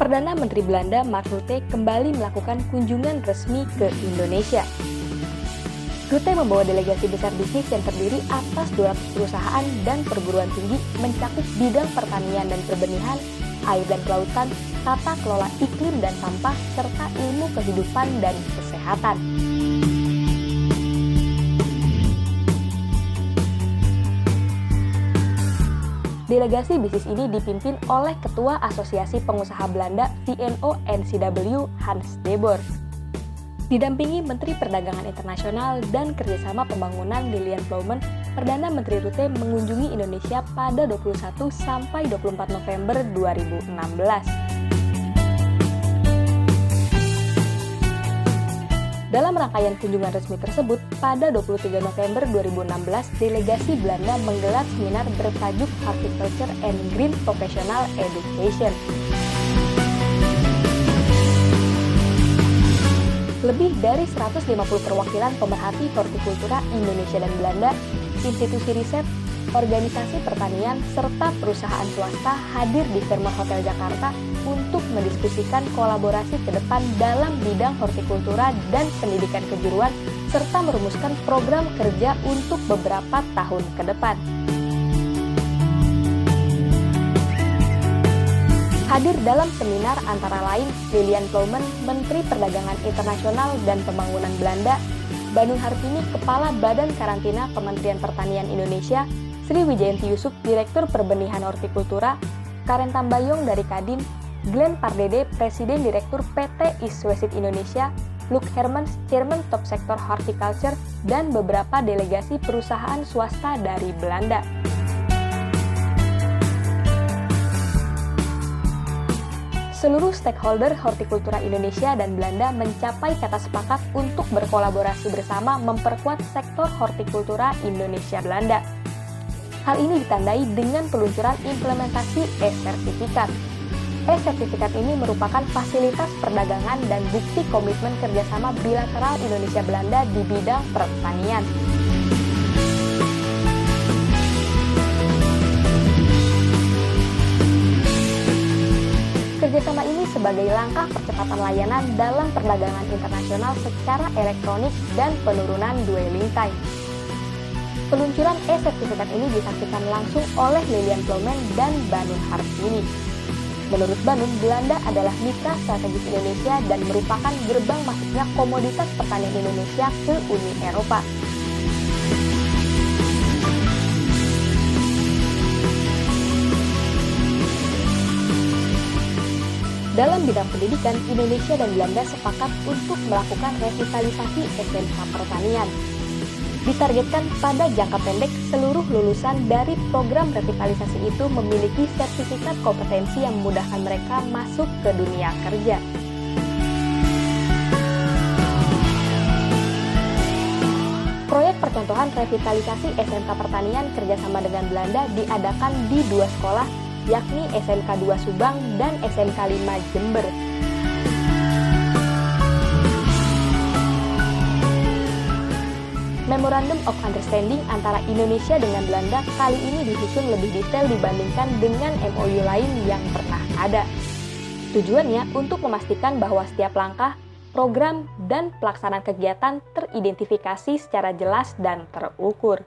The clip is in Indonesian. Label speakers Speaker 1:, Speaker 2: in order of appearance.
Speaker 1: Perdana Menteri Belanda Mark Rutte kembali melakukan kunjungan resmi ke Indonesia. Rutte membawa delegasi besar bisnis yang terdiri atas 200 perusahaan dan perguruan tinggi mencakup bidang pertanian dan perbenihan, air dan kelautan, tata kelola iklim dan sampah, serta ilmu kehidupan dan kesehatan. Delegasi bisnis ini dipimpin oleh Ketua Asosiasi Pengusaha Belanda VNO-NCW Hans de Boer. Didampingi Menteri Perdagangan Internasional dan Kerjasama Pembangunan Lilian Ploumen, Perdana Menteri Rutte mengunjungi Indonesia pada 21 sampai 24 November 2016. Dalam rangkaian kunjungan resmi tersebut, pada 23 November 2016, delegasi Belanda menggelar seminar bertajuk Horticulture and Green Professional Education. Lebih dari 150 perwakilan pemerhati hortikultura Indonesia dan Belanda, institusi riset, organisasi pertanian, serta perusahaan swasta hadir di Fairmont Hotel Jakarta untuk mendiskusikan kolaborasi ke depan dalam bidang hortikultura dan pendidikan kejuruan, serta merumuskan program kerja untuk beberapa tahun ke depan. Hadir dalam seminar antara lain Lilian Ploumen, Menteri Perdagangan Internasional dan Pembangunan Belanda, Banun Hartini, Kepala Badan Karantina Kementerian Pertanian Indonesia, Sri Wijayanti Yusuf, Direktur Perbenihan Hortikultura, Karen Tambayong dari Kadin, Glenn Pardede, Presiden Direktur PT East West Indonesia, Luke Hermans, Chairman Top Sektor Horticulture, dan beberapa delegasi perusahaan swasta dari Belanda. Seluruh stakeholder hortikultura Indonesia dan Belanda mencapai kata sepakat untuk berkolaborasi bersama memperkuat sektor hortikultura Indonesia-Belanda. Hal ini ditandai dengan peluncuran implementasi e-sertifikat. E-sertifikat ini merupakan fasilitas perdagangan dan bukti komitmen kerjasama bilateral Indonesia-Belanda di bidang pertanian. Kerjasama ini sebagai langkah percepatan layanan dalam perdagangan internasional secara elektronik dan penurunan dwelling time. Peluncuran e-sertifikat ini disaksikan langsung oleh Lilian Ploumen dan Banun Hartini. Menurut Banun, Belanda adalah mitra strategis Indonesia dan merupakan gerbang masuknya komoditas pertanian Indonesia ke Uni Eropa. Dalam bidang pendidikan, Indonesia dan Belanda sepakat untuk melakukan revitalisasi SMK pertanian. Ditargetkan pada jangka pendek, seluruh lulusan dari program revitalisasi itu memiliki sertifikat kompetensi yang memudahkan mereka masuk ke dunia kerja. Proyek percontohan revitalisasi SMK pertanian kerjasama dengan Belanda diadakan di 2 sekolah, yakni SMK 2 Subang dan SMK 5 Jember. Memorandum of Understanding antara Indonesia dengan Belanda kali ini disusun lebih detail dibandingkan dengan MOU lain yang pernah ada. Tujuannya untuk memastikan bahwa setiap langkah, program, dan pelaksanaan kegiatan teridentifikasi secara jelas dan terukur.